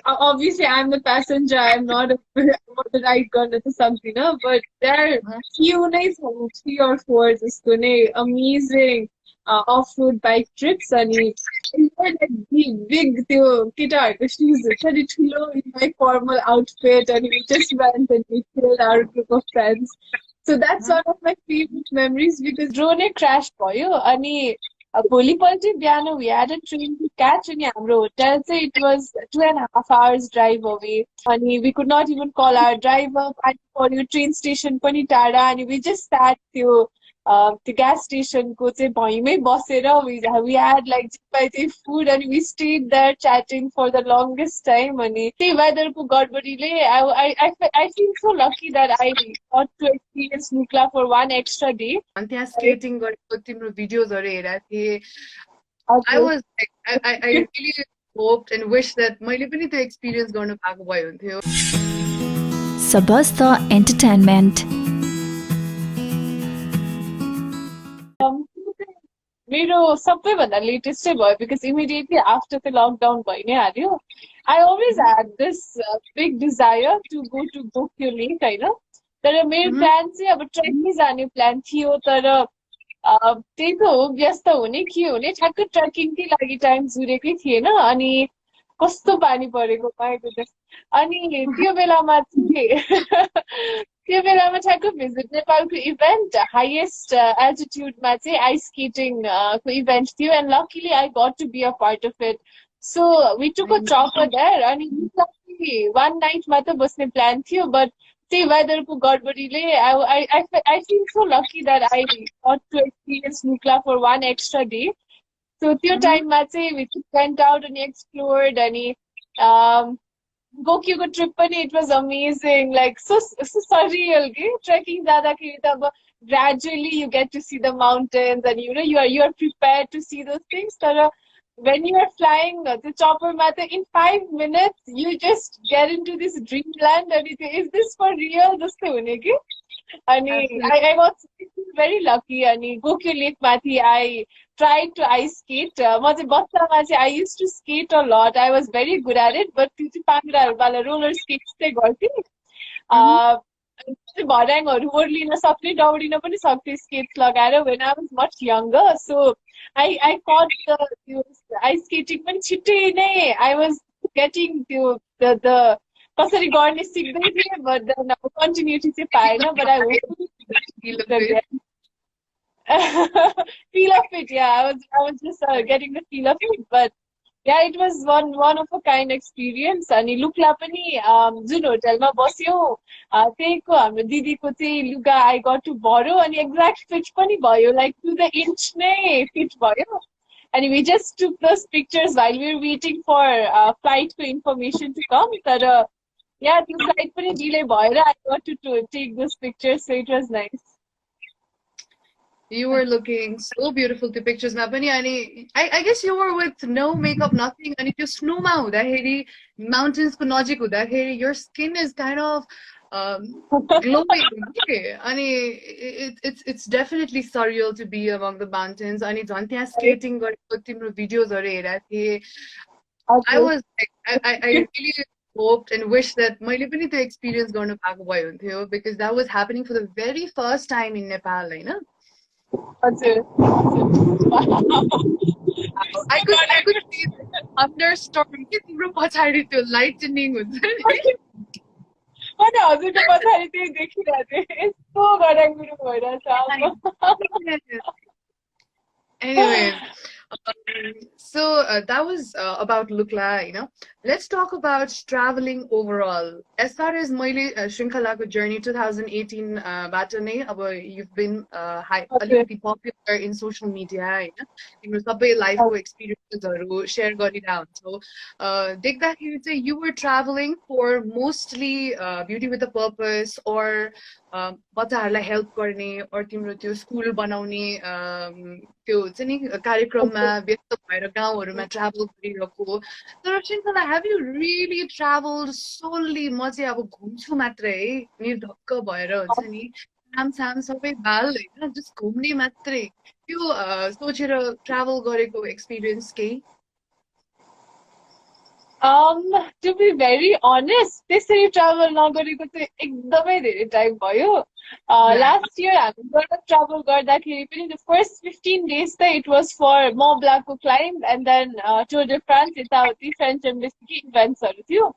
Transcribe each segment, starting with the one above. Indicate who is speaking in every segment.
Speaker 1: obviously I'm the passenger. I'm not the right girl to something, no? But there few nights, 3 or 4 जस्तो नै amazing off-road bike trips अनि like big त्यो केटाहरूको shoes हुन्छ नि ठुलो in my formal outfit and we just went and we killed our group of friends. So that's one of my favorite memories because drone crash भयो अनि भोलिपल्ट बिहान we had a train to catch अनि हाम्रो hotel चाहिँ it was 2.5 hours drive away अनि we could not even call our driver अनि पर्यो train station पनि टाढा अनि we just sat त्यो gas station को चाहिँ भुइँमै बसेर we had like त्यही food and we stayed there chatting for the longest time अनि त्यही weather को गडबडीले I feel so lucky that I got to experience Nukla for one extra day.
Speaker 2: अनि त्यहाँ स्केटिङ गरेको तिम्रो भिडियोजहरु हेरेको थिए I was like I really hoped and wished that मैले पनि त्यो एक्सपिरियन्स गर्न पाएको भए हुन्थ्यो.
Speaker 3: Sabasta Entertainment.
Speaker 1: मेरो सबैभन्दा लेटेस्टै भयो because immediately after the lockdown भइ नै हाल्यो. I always had this big desire to go to Tokyo Lake हैन. तर मेरो प्लान चाहिँ अब ट्रेकिङ जाने प्लान थियो तर त्यही त हो व्यस्त हुने के हुने ठ्याक्क ट्रेकिङकै लागि टाइम जुरेकै थिएन अनि कस्तो पानी परेको माय गुडनेस अनि त्यो बेलामा ठ्याक्क भिजिट नेपालको इभेन्ट हाइएस्ट एल्टिट्युडमा चाहिँ आइस स्केटिङ को इभेन्ट थियो and luckily I got to be a part of it so we took a chopper there अनि वान नाइट मात्र बस्ने प्लान थियो बट त्यही वेदर को गडबडीले I feel so lucky that I got to experience Nukla for one extra day. So त्यो टाइममा चाहिँ we went out and explored अनि गोक्योको ट्रिप पनि it was amazing like so surreal के ट्रेकिङ जाँदाखेरि त अब gradually you get to see the mountains and you are prepared to see those things तर when you are flying the chopper mata in 5 minutes you just get into this dreamland and is this for real jasto hune ki ani I was very lucky ani Gokyo Lake mathi I tried to ice skate ma chai bachcha ma chai I used to skate a lot I was very good at it but त्यो चाहिँ पाङ्ग्राहरु वाला roller skates चाहिँ गर्थे भर्याङहरु ओर्लिन सक्ने दौडिन पनि सक्थे skates लगाएर when I was much younger so I caught the ice skating पनि छिट्टै नै I was getting the कसरी गर्ने सिक्दै थिएँ but then अब continuity चाहिँ पाएन but I hopefully feel of it yeah I was just getting the feel of it but yeah it was one of a kind experience अनि लुक्ला पनि जुन होटलमा बस्यो त्यहीको हाम्रो दिदीको चाहिँ लुगा I got to borrow अनि exact fit पनि भयो like to the inch नै fit भयो and we just took those pictures while we were waiting for flight को information to come तर yeah त्यो flight पनि delay भएर I got to take those pictures so it was nice.
Speaker 2: You were looking so beautiful to pictures ma pani ani I guess you were with no makeup nothing and if you snow ma hudakeri mountains ko najik hudakeri your skin is kind of glowing ani it's definitely surreal to be among the mountains ani jhan tya skating gareko timro videos haru hereको थिए I was like I really hoped and wished that मैले पनि त्यो experience गर्न पाएको भए हुन्थ्यो because that was happening for the very first time in Nepal Hahn
Speaker 1: I
Speaker 2: could see the thunderstorm के तिम्रो पछाडी त्यो lightning हुन्छ नि
Speaker 1: अनि हजुरको पछाडी त्यही देखिरहेको थिएँ यस्तो गडाङगुडुङ भइरहेछ
Speaker 2: Anyways, so that was about Lukla, Let's talk about traveling overall. As far as मैले Shrinkhala journey 2018 बाट नै अब you've been अलिकति popular in social media तिम्रो सबै लाइफको एक्सपिरियन्सहरु शेयर गरिरा हुन्छौ देख्दाखेरि चाहिँ you were traveling for mostly beauty with a purpose or बच्चाहरुलाई हेल्प गर्ने or तिम्रो त्यो स्कुल बनाउने त्यो चाहिँ नि कार्यक्रममा व्यस्त भएर गाउँहरुमा ट्राभल गरिरहेको तर Shrinkhala have you really traveled solely म चाहिँ अब घुम्छु मात्रै है निर्धक्क भएर हुन्छ नि काम साम सबै बाल हैन जस्ट घुम्ने मात्रै त्यो सोचेर ट्राभल गरेको एक्सपिरियन्स केही
Speaker 1: Um, to be very honest, त्यसरी ट्राभल नगरेको चाहिँ एकदमै धेरै टाइम भयो.
Speaker 2: Yeah.
Speaker 1: लास्ट इयर हामी गर्न ट्राभल गर्दाखेरि पनि द फर्स्ट 15 days चाहिँ इट वाज फर म ब्लाकको climb and then Tour de France यताउति फ्रेन्च एम्बेसीको इभेन्ट्सहरू थियो.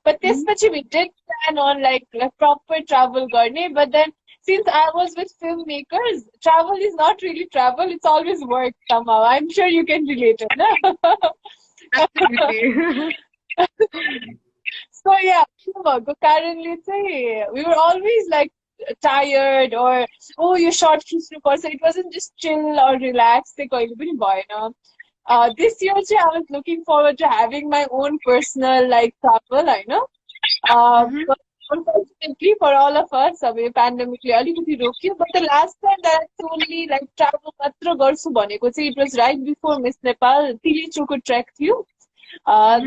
Speaker 1: But
Speaker 2: Mhm.
Speaker 1: त्यसपछि we did plan on like proper travel गर्ने. But then since I was with filmmakers, travel is not really travel, it's always work somehow. I'm sure you can relate it, no?
Speaker 2: Absolutely.
Speaker 1: So yeah, currently say we were always like tired or oh you short खिच्नु पर्छ. It wasn't just chill or relax. चाहिँ कहिले पनि भएन. This year I was looking forward to having my own personal like travel, I know.
Speaker 2: Mhm.
Speaker 1: But unfortunately for all of us, अब यो pandemicले अलिकति रोक्यो. But the last time that I solely like travel मात्र गर्छु भनेको चाहिँ it was right before Miss Nepal तिलीचोको trek थियो.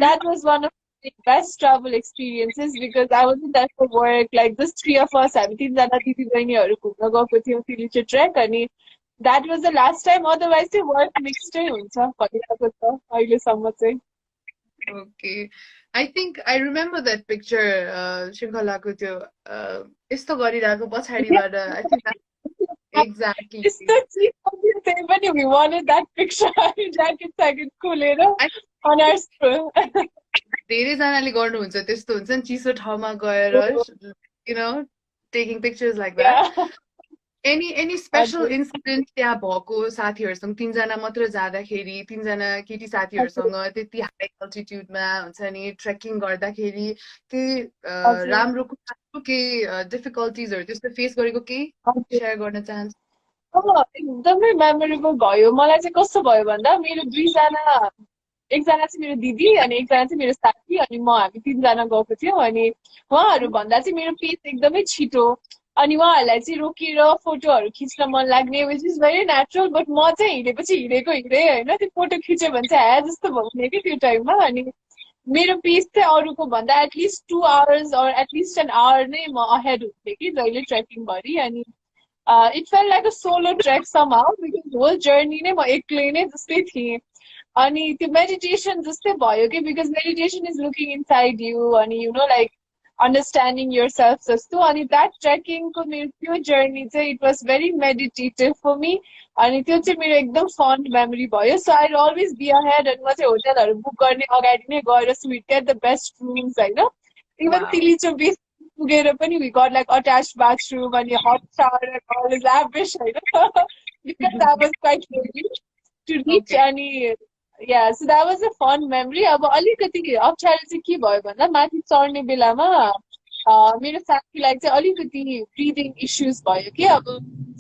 Speaker 1: That was one of the best travel experiences because I wasn't there for work. Like just three of us, हामी तीनजना दिदी बहिनीहरू घुम्न गएको थियौँ तिलीचो ट्रेक. अनि that was the last time. Otherwise चाहिँ work mixed हुन्छ भनिरहेको छ अहिलेसम्म चाहिँ.
Speaker 2: Okay. I think I remember that picture, Shrinkhalako त्यो यस्तो गरिरहेको पछाडिबाट. I think that exactly.
Speaker 1: त्यस्तो चिज त्यही पनि we wanted that picture. Jacket स्याकेट खोलेर
Speaker 2: I
Speaker 1: on our scroll.
Speaker 2: धेरैजनाले गर्नुहुन्छ त्यस्तो हुन्छ नि चिसो ठाउँमा गएर you know taking pictures like that.
Speaker 1: Yeah.
Speaker 2: Any special incident त्यहाँ भएको साथीहरूसँग तीनजना मात्र जाँदाखेरि तीनजना केटी साथीहरूसँग त्यति हाई अल्टिट्युडमा हुन्छ नि ट्रेकिङ गर्दाखेरि त्यही राम्रो केही डिफिकल्टिजहरू त्यस्तो फेस गरेको केही सेयर गर्न चाहन्छु?
Speaker 1: एकदमै मेमोरेबल भयो. मलाई चाहिँ कस्तो भयो भन्दा मेरो दुईजना एकजना चाहिँ मेरो दिदी अनि एकजना चाहिँ मेरो साथी अनि म हामी तीनजना गएको थियौँ. अनि उहाँहरू भन्दा चाहिँ मेरो पेस एकदमै छिटो अनि उहाँहरूलाई चाहिँ रोकेर फोटोहरू खिच्न मन लाग्ने which is very natural. But म चाहिँ हिँडेपछि हिँडेको हिँडेँ होइन. त्यो फोटो खिच्यो भने चाहिँ ह्या जस्तो भन्ने कि त्यो टाइममा. अनि मेरो पेस चाहिँ अरूको भन्दा at least 2 hours or at least an hour नै म अहेड हुन्थेँ कि जहिले ट्रेकिङभरि. अनि it felt like a solo trek somehow because whole journey नै म एक्लै नै जस्तै थिएँ. अनि त्यो मेडिटेसन जस्तै भयो कि because meditation is looking inside you अनि you know like understanding yourself जस्तो. अनि द्याट ट्रेकिङको मेरो त्यो जर्नी चाहिँ it was very meditative for me. अनि त्यो चाहिँ मेरो एकदम फन्ड मेमोरी भयो. So I always be ahead. अनि म चाहिँ होटलहरू बुक गर्ने अगाडि नै गएर so we get the best rooms होइन. इभन तिलीचो बेस पुगेर पनि we got like attached bathroom अनि हट सावर एन्ड ल्याभिश होइन. Because I was quite ready to reach. अनि yeah, so that was a fond memory. अब अलिकति अप्ठ्यारो चाहिँ के भयो भन्दा माथि चढ्ने बेलामा मेरो साथीलाई चाहिँ अलिकति ब्रिदिङ इस्युज भयो कि अब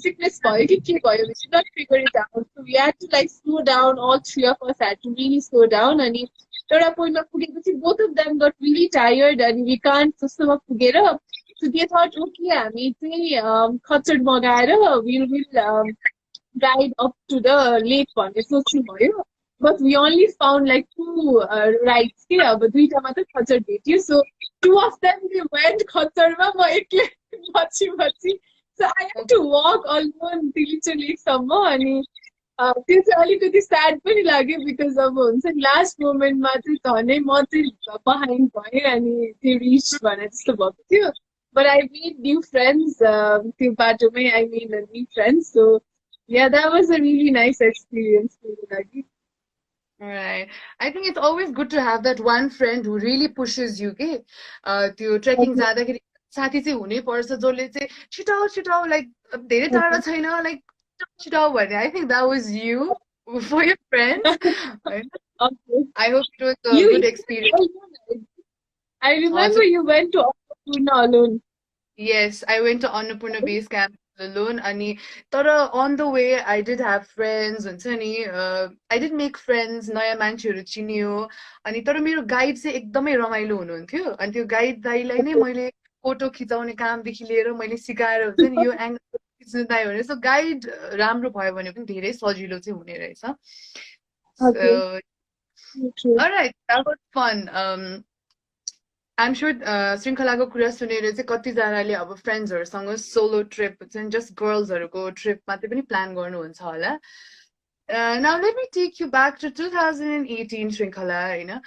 Speaker 1: सिकनेस भयो कि के भयो we should not figure it out. So we had to like slow down. All three of us had to really slow down. अनि एउटा पोइन्टमा पुगेपछि both of them got really tired अनि वी कान्ट जस्तोमा पुगेर सो दे थट ओके हामी चाहिँ खच्चड मगाएर will ride up to the lake भन्ने सोच्नु भयो. But we only found like 2 rides. अब दुईटा मात्र खच्चड भेट्यो. So 2 of them they went खच्चडमा म एक्लै पछि. So I had to walk alone तिलीचो लेकसम्म. अनि त्यो चाहिँ अलिकति स्याड पनि लाग्यो बिकज अब हुन्छ नि लास्ट मोमेन्टमा चाहिँ झनै म चाहिँ behind भएँ अनि त्यो रिच भनेर जस्तो भएको थियो. But I made new friends. त्यो बाटोमै I made new friends. So yeah, that was a really nice experience मेरो लागि.
Speaker 2: Right. I think it's always good to have that one friend who really pushes you के त्यो trekking जाँदाखेरि साथी चाहिँ हुनै पर्छ जसले चाहिँ छिटाउ छिटाउ लाइक धेरै टाढो छैन लाइक छिटाउ भने. I think that was you for your friends. I hope it was a good experience.
Speaker 1: I remember you went to Annapurna alone.
Speaker 2: Yes, I went to Annapurna base camp alone. अनि तर on the way I did have friends हुन्छ नि I did make friends. नयाँ मान्छेहरू चिनियो. अनि तर मेरो guide चाहिँ एकदमै रमाइलो हुनुहुन्थ्यो. अनि त्यो गाइड दाइलाई नै मैले फोटो खिचाउने कामदेखि लिएर मैले सिकाएर हुन्छ नि यो एङ्गल खिच्नु दाइ भने. सो गाइड राम्रो भयो भने पनि धेरै सजिलो चाहिँ हुने रहेछ. Alright, that was fun. I'm sure श्रृङ्खलाको कुरा सुनेर चाहिँ कतिजनाले अब फ्रेन्ड्सहरूसँग सोलो ट्रिप चाहिँ जस्ट गर्ल्सहरूको ट्रिप मात्रै पनि प्लान गर्नुहुन्छ होला. Now let me take you back to 2018 Shrinkhala,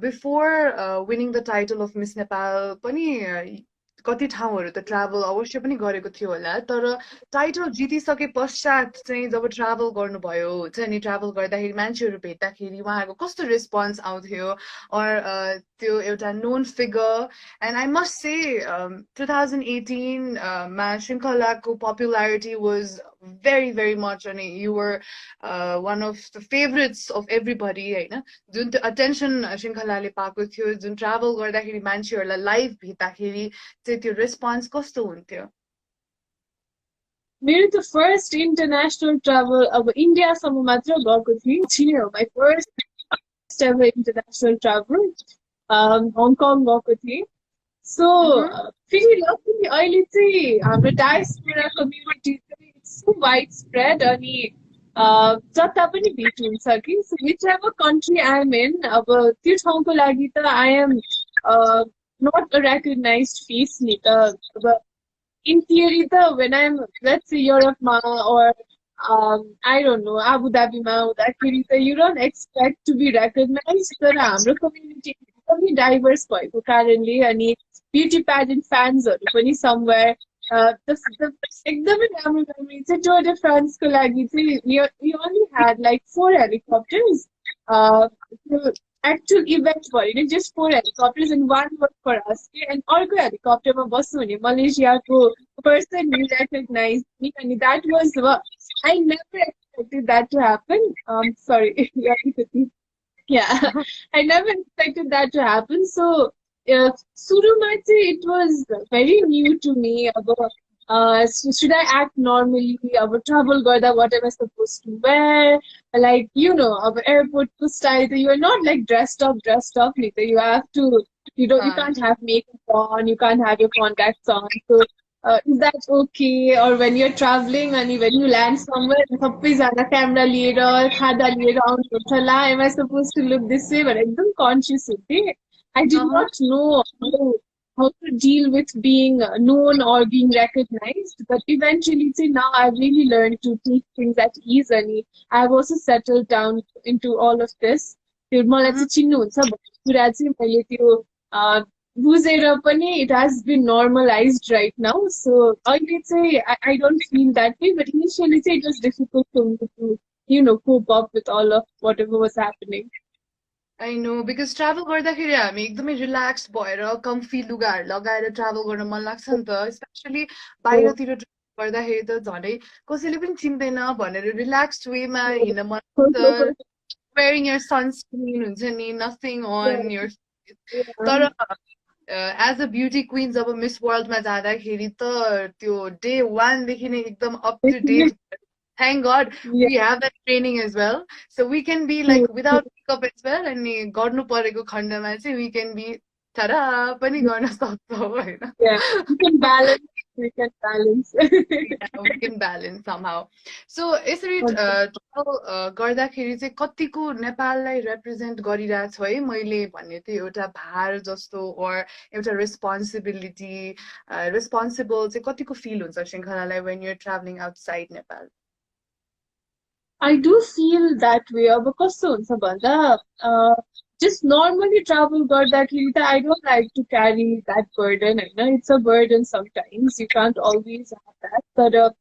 Speaker 2: before winning the title of Miss Nepal पनि कति ठाउँहरू त ट्राभल अवश्य पनि गरेको थियो होला तर टाइटल जितिसके पश्चात चाहिँ जब ट्राभल गर्नुभयो हुन्छ नि ट्राभल गर्दाखेरि मान्छेहरू भेट्दाखेरि उहाँहरूको कस्तो रेस्पोन्स आउँथ्यो त्यो एउटा known figure and I must say 2018 मा श्रृङ्खलाको popularity was very very much and you were one of the favorites of everybody होइन जुन त्यो अटेन्सन श्रृङ्खलाले पाएको थियो जुन ट्राभल गर्दाखेरि मान्छेहरूलाई लाइभ भेट्दाखेरि चाहिँ त्यो रेस्पोन्स कस्तो हुन्थ्यो
Speaker 1: मेरो त फर्स्ट इन्टरनेसनल ट्राभल अब इन्डियासम्म मात्र गएको थिएँ my first ever international travel Hong Kong गएको थिएँ सो फेरि लकिली अहिले चाहिँ हाम्रो डायस्पोरा कम्युनिटी चाहिँ सो वाइड स्प्रेड अनि जता पनि भेट हुन्छ कि so whichever country I am in अब त्यो ठाउँको लागि त I am not a recognize face नि त अब in theory, when I'm, let's say, Europe or I don't know, Abu Dhabi, you don't expect to be recognized. But our community is very diverse currently, and beauty pageant fans are somewhere. The it's a Tour de France. We only had like 4 helicopters. Actual event for it, just 4 helicopters and one was for us. And all helicopter was Malaysia person you recognized me and that was I never expected that to happen. Sorry. Yeah. I never expected that to happen. So Surumati, it was very new to me about should I act normally? Our travel garda, what am I supposed to wear? Like, our airport style, you are not like dressed up, neither. You have to, you can't have makeup on, you can't have your contacts on. So, is that okay? Or when you're traveling and when you land somewhere, camera later, am I supposed to look this way? But I'm conscious of it. I did not know how to deal with being known or being recognized. But eventually, now I've really learned to take things at ease. And I've also settled down into all of this. It has been normalized right now. So I say I don't feel that way. But initially, it was difficult for me to, cope up with all of whatever was happening.
Speaker 2: I know because travel गर्दाखेरि हामी एकदमै relax भएर comfy लुगाहरू लगाएर travel गर्न मन लाग्छ नि त स्पेशली बाहिरतिर गर्दाखेरि त झनै कसैले पनि चिन्दैन भनेर रिल्याक्स्ड वेमा हिँड्न मन लाग्छ wearing your sunscreen हुन्छ नि nothing on your तर एज अ ब्युटी क्वीन जब मिस वर्ल्डमा जाँदाखेरि त त्यो डे 1 देखि नै एकदम up to date thank God we have that training as well. So we can be like without makeup as well. And garnu pareko khandama chai we can be tara pani garna सक्छौं हैन.
Speaker 1: Yeah, we can balance. We can balance.
Speaker 2: Yeah, we can balance somehow. So यसरी travel गर्दाखेरि चाहिँ कतिको नेपाललाई represent गरिरहेको छ है मैले भन्ने त्यो एउटा भार जस्तो or एउटा responsibility responsible चाहिँ कतिको feel हुन्छ श्रृङ्खलालाई when you're traveling outside Nepal.
Speaker 1: I do feel that way because just normally travel I don't like to carry that burden. It's a burden sometimes. You can't always have that. But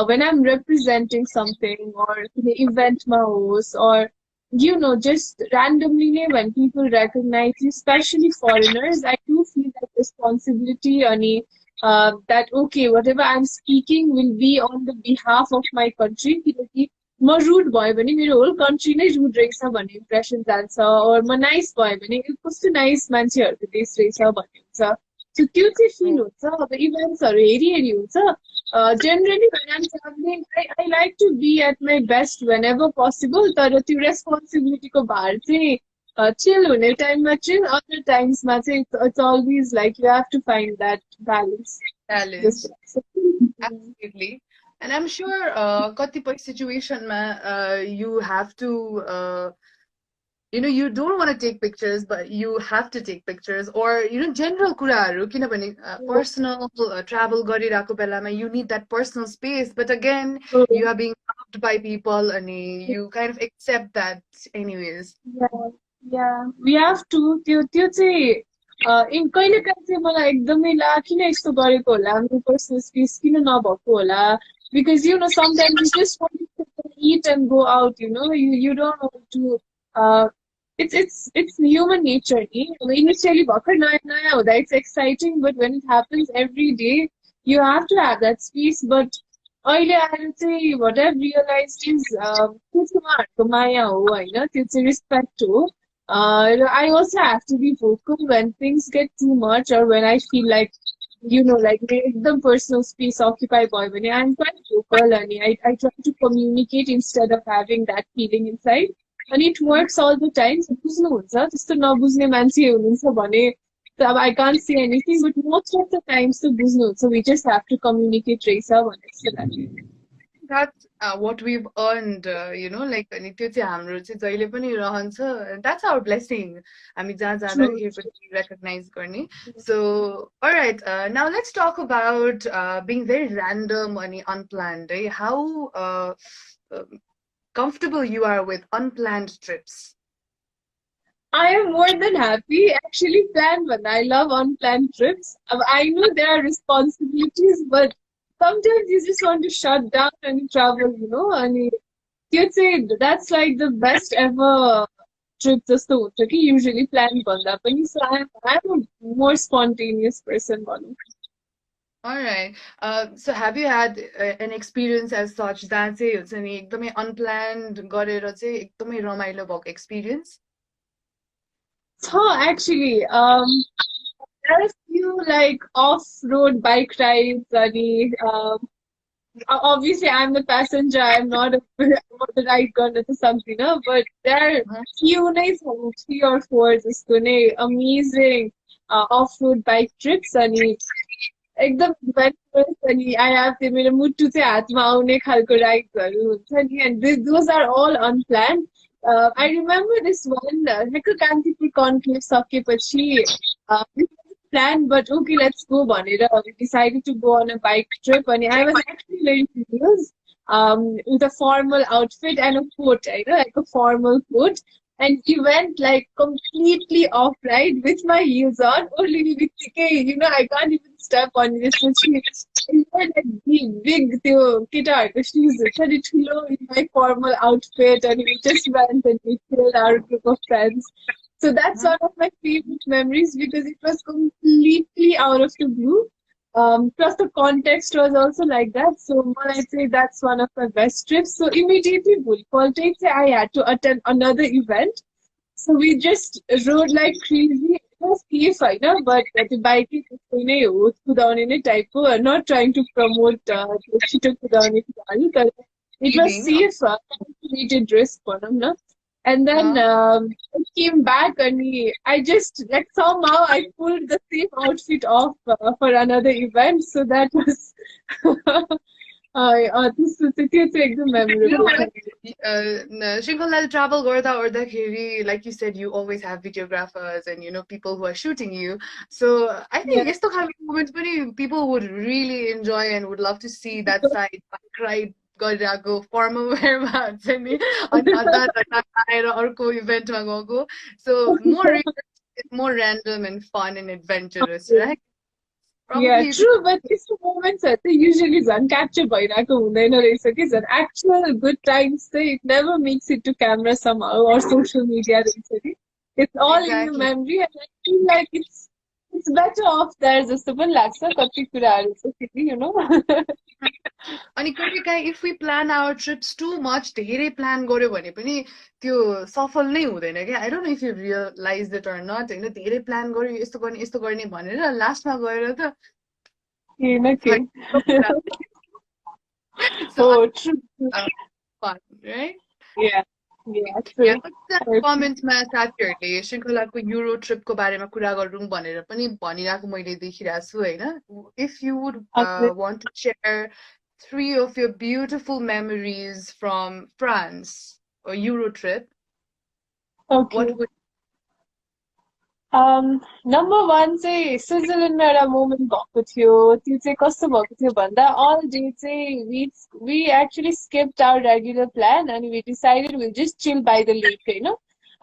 Speaker 1: when I'm representing something or the event host or just randomly when people recognize you, especially foreigners, I do feel that responsibility that okay, whatever I'm speaking will be on the behalf of my country. म rude भयो भने मेरो whole country नै rude रहेछ भन्ने impression जान्छ और म नाइस भयो भने कस्तो नाइस मान्छेहरूको देश रहेछ भन्ने हुन्छ सो त्यो चाहिँ फिल हुन्छ अब इभेन्ट्सहरू हेरी हुन्छ generally when I'm traveling I like to be at my best whenever possible तर त्यो रेस्पोन्सिबिलिटीको भार चाहिँ chill हुने टाइममा chill other times-मा चाहिँ it's always like you have to find that balance.
Speaker 2: Absolutely. And I'm sure कतिपय situation you have to you don't want to take pictures but you have to take pictures or general कुराहरू किनभने personal travel गरिरहेको बेलामा you need that personal space but again you are being loved by people and you kind of accept that anyways.
Speaker 1: Yeah, yeah. We have to त्यो चाहिँ इन कहिलेकाहीँ चाहिँ मलाई एकदमै ला किन यस्तो गरेको होला मेरो पर्सनल स्पेस किन नभएको होला because sometimes you just want to eat and go out, you don't want to it's human nature ni initially भर्खर नयाँ नयाँ हुँदा it's exciting but when it happens every day you have to have that space but अहिले आएर चाहिँ what I've realized is त्यो चाहिँ उहाँहरूको माया हो होइन त्यो चाहिँ respect हो I also have to be vocal when things get too much or when I feel like like the personal space occupied by when I'm quite vocal and I try to communicate instead of having that feeling inside. And it works all the time. So बुझ्नुहुन्छ त्यस्तो नबुझ्ने मान्छे हुनुहुन्छ भने अब I can't say anything, but most of the times so बुझ्नुहुन्छ. We just have to communicate रहेछ भने जस्तो लाग्यो.
Speaker 2: That's what we've earned, like अनि त्यो चाहिँ हाम्रो चाहिँ जहिले पनि रहन्छ. That's our blessing. हामी जहाँ
Speaker 1: True.
Speaker 2: जाँदाखेरि पनि recognize गर्ने. So, all right, now let's talk about being very random and unplanned. How comfortable you are with unplanned trips.
Speaker 1: I am more than happy. Actually, planned one. I love unplanned trips. I know there are responsibilities, but sometimes you just want to shut down and travel, and you'd say that's like the best ever trip just to okay, usually planned banda pani. So I'm a more spontaneous person, Banu.
Speaker 2: All right. So have you had an experience as such that चाहिँ हुन्छ नि एकदमै unplanned गरेर चाहिँ एकदमै रमाइलो भएको experience?
Speaker 1: So actually, there are a few like off-road bike rides, and obviously I'm the passenger. I'm not the right gun or something, but there are few nice 3 or 4 just amazing off-road bike trips and एकदम adventurous अनि I have त्यो मेरो मुटु चाहिँ हातमा आउने खालको राइड्सहरू हुन्छ नि and those are all unplanned. I remember this one ठ्याक्क कान्तिपुर कन्क्लेभ सकेपछि this was planned but okay let's go भनेर we decided to go on a bike trip and I was actually very curious with a formal outfit and a coat, like a formal coat. And we went like completely off right with my heels on. Only with I can't even step on this. We were like big guitar shoes, in my formal outfit, and we just went and we killed our group of friends. So that's one of my favorite memories because it was completely out of the blue. Plus the context was also like that. So I'd say that's one of my best trips. So immediately I had to attend another event. So we just rode like crazy. It was safe, but the bike is type not trying to promote it was safe, calculated risk for them, no? And then I came back and I just like somehow I pulled the same outfit off for another event. So that was this was एकदम memorable.
Speaker 2: Shrinkhala travel गर्दा like you said, you always have videographers and people who are shooting you. So I think यस्तो खालको moments पनि people would really enjoy and would love to see that side bike ride गरिरहेको formal wear मा हुन्छ नि अनि आएर अर्को इभेन्टमा गएको. So more random and fun and adventurous, right?
Speaker 1: Yeah, true, but these moments are usually uncaptured by an actual good times. It never makes it to camera somehow or social media. It's all in the memory, and I feel like it's better off there. Just
Speaker 2: अनि कहिलेकाहीँ if we plan our trips too much, धेरै plan गर्यो भने पनि त्यो सफल नै हुँदैन क्या. I don't know if you realize it or not. धेरै plan गर्यो यस्तो गर्ने भनेर लास्टमा गएर त
Speaker 1: so true.
Speaker 2: Fun, right?
Speaker 1: Yeah.
Speaker 2: Yeah, कमेन्टमा साथीहरूले श्रृङ्खलाको युरो ट्रिपको बारेमा कुरा गरौँ भनेर पनि भनिरहेको मैले देखिरहेको छु होइन. If you would want to share 3 of your beautiful memories from France or Euro trip,
Speaker 1: okay.
Speaker 2: what would
Speaker 1: number one चाहिँ स्विजरल्यान्डमा एउटा मोमेन्ट भएको थियो। त्यो चाहिँ कस्तो भएको थियो भन्दा अल डे चाहिँ we actually skipped our regular plan अनि we decided will just chill by the lake होइन,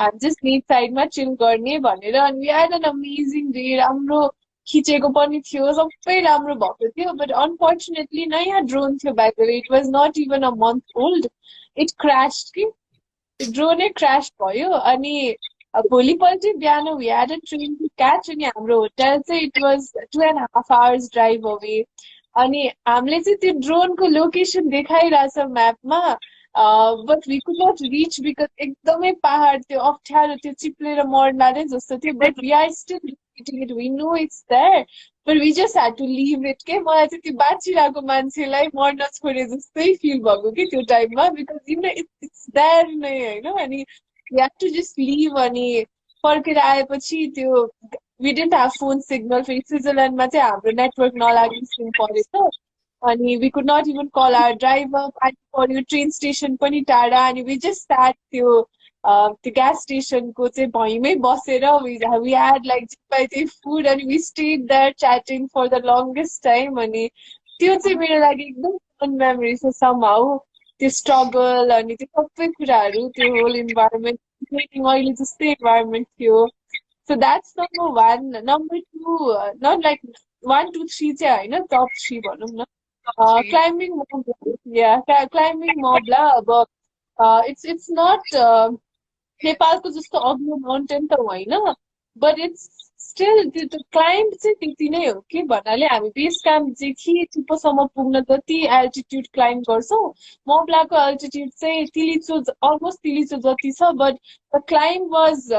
Speaker 1: हामी जस्ट लेक साइडमा चिल गर्ने भनेर। अनि we had an amazing day, राम्रो खिचेको पनि थियो, सबै राम्रो भएको थियो। बट अनफर्चुनेटली नयाँ ड्रोन थियो by the way, it was not even a month old, it crash कि ड्रोनै क्रास भयो। अनि भोलिपल्ट चाहिँ बिहान we had a train to catch, अनि हाम्रो होटल चाहिँ it was 2.5 hours drive away. अनि हामीले चाहिँ त्यो ड्रोनको लोकेसन देखाइरहेछ म्यापमा, but we could not reach because एकदमै पहाड, त्यो अप्ठ्यारो, त्यो चिप्लेर मर्ला नै जस्तो थियो। But we are still repeating it, we know it's there, but we just had to leave it के। मलाई चाहिँ त्यो बाँचिरहेको मान्छेलाई मर्न छोडे जस्तै फिल भएको कि त्यो टाइममा, because you know it's there नै होइन। अनि we had to just leave. अनि फर्केर आएपछि त्यो we didn't have phone signal, फेरि स्विजरल्यान्डमा चाहिँ हाम्रो नेटवर्क नलाग्ने सिम परेछ। अनि we could not even call our driver, पानी पर्यो, ट्रेन स्टेसन पनि टाढा। अनि वी जस्ट स्याट त्यो ग्यास स्टेसनको चाहिँ भुइँमै बसेर वी ह्याड लाइक पाइ त्यही फुड, अनि we stayed there chatting for the longest time. अनि त्यो चाहिँ मेरो लागि एकदम फन मेमोरी छ समहाउ, त्यो स्ट्रगल अनि त्यो सबै कुराहरू, त्यो होल इन्भाइरोमेन्ट अहिले जस्तै इन्भाइरोमेन्ट थियो। So that's number one. Number two, not like 1 2 3 चाहिँ होइन, टप थ्री भनौँ न।
Speaker 2: Three.
Speaker 1: क्लाइम्बिङ मोब, या क्लाइम्बिङ मोबला अब इट्स नट नेपालको जस्तो अग्लो माउन्टेन त होइन, बट इट्स स्टिल त्यो क्लाइम्ब चाहिँ त्यति नै हो कि भन्नाले हामी बेस क्याम्पदेखि टुप्पोसम्म पुग्न जति एल्टिट्युड क्लाइम्ब गर्छौँ, मोब्लाको एल्टिट्युड चाहिँ तिलिचो, अलमोस्ट तिलिचो जति छ। बट द क्लाइम्ब वाज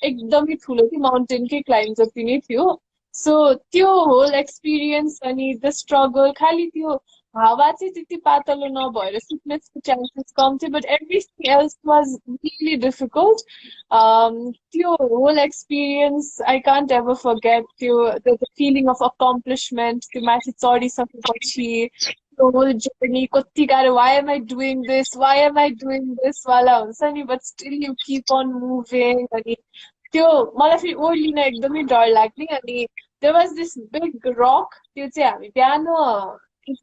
Speaker 1: एकदमै ठुलो कि माउन्टेनकै क्लाइम्ब जति नै थियो। सो त्यो होल एक्सपिरियन्स अनि द स्ट्रगल, खालि त्यो हावा चाहिँ त्यति पातलो नभएर सिकनेसको चान्सेस कम थियो, but everything else was really difficult. त्यो whole experience I can't ever forget. त्यो द फिलिङ अफ अकम्प्लिसमेन्ट, त्यो माथि चढिसकेपछि त्यो होल जर्नी कति गाह्रो, why am I doing this, why am I doing this वाला हुन्छ नि, but still you keep on moving. अनि त्यो मलाई फेरि ओर्लिन एकदमै डर लाग्ने। अनि देयर वाज दिस बिग रक, त्यो चाहिँ हामी बिहान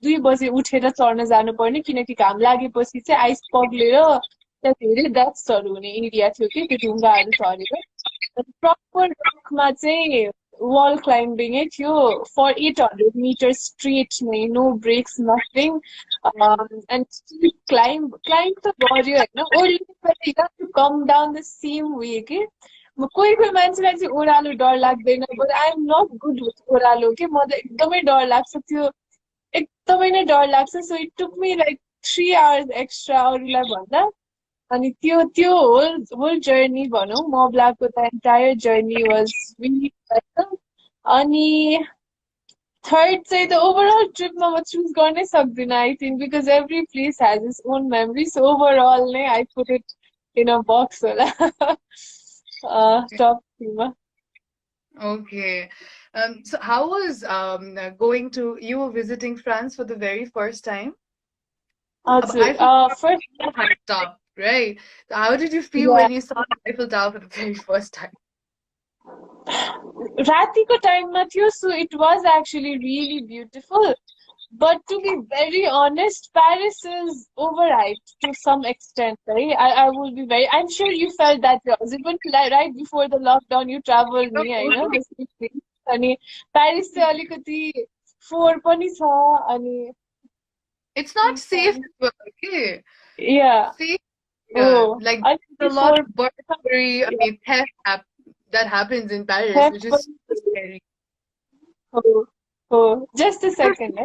Speaker 1: 2 बजे उठेर चढ्न जानुपर्ने, किनकि घाम लागेपछि चाहिँ आइस पग्लेर त्यहाँ धेरै डेथ्सहरू हुने एरिया थियो कि त्यो ढुङ्गाहरू झरेर। प्रपर रकमा चाहिँ वल क्लाइम्बिङै थियो फर 800 मिटर स्ट्रेट नै, no breaks nothing. And climb climb त गऱ्यो होइन, ओर्लिन come down the same way कि। कोही कोही मान्छेलाई चाहिँ ओह्रालो डर लाग्दैन, but I am not good with ओह्रालो के, म त एकदमै डर लाग्छ त्यो, एकदमै नै डर लाग्छ। So it took me like 3 hours extra अरूलाई भन्दा। अनि त्यो त्यो होल होल जर्नी भनौँ, मोब्लाको the entire journey was really. अनि थर्ड चाहिँ त ओभरअल ट्रिपमा म चुज गर्नै सक्दिनँ I think, because every place has its own memory. सो ओभरअल नै I put it in a box होला टप थ्रीमा।
Speaker 2: Okay. So how was going to, you were visiting France for the very first time?
Speaker 1: हजुर
Speaker 2: Eiffel
Speaker 1: first,
Speaker 2: Tower, right? So how did you feel
Speaker 1: या
Speaker 2: when you saw the Eiffel Tower for the very first time?
Speaker 1: रातिको टाइममा थियो, so it was actually really beautiful. But to be very honest, Paris is overhyped to some extent, right? I will be very, I'm sure you felt that yours. Even right before the lockdown, you traveled me, I know, the same thing. अनि Paris चाहिँ अलिकति फोहोर पनि छ, अनि
Speaker 2: It's not safe as well, okay?
Speaker 1: yeah,
Speaker 2: Safe, yeah.
Speaker 1: oh,
Speaker 2: Like
Speaker 1: अलिकति
Speaker 2: there's a lot
Speaker 1: फोहोर
Speaker 2: of burglary, I mean, theft that happens in Paris,
Speaker 1: theft
Speaker 2: which is
Speaker 1: पनि,
Speaker 2: scary.
Speaker 1: हो हो, just a second, है.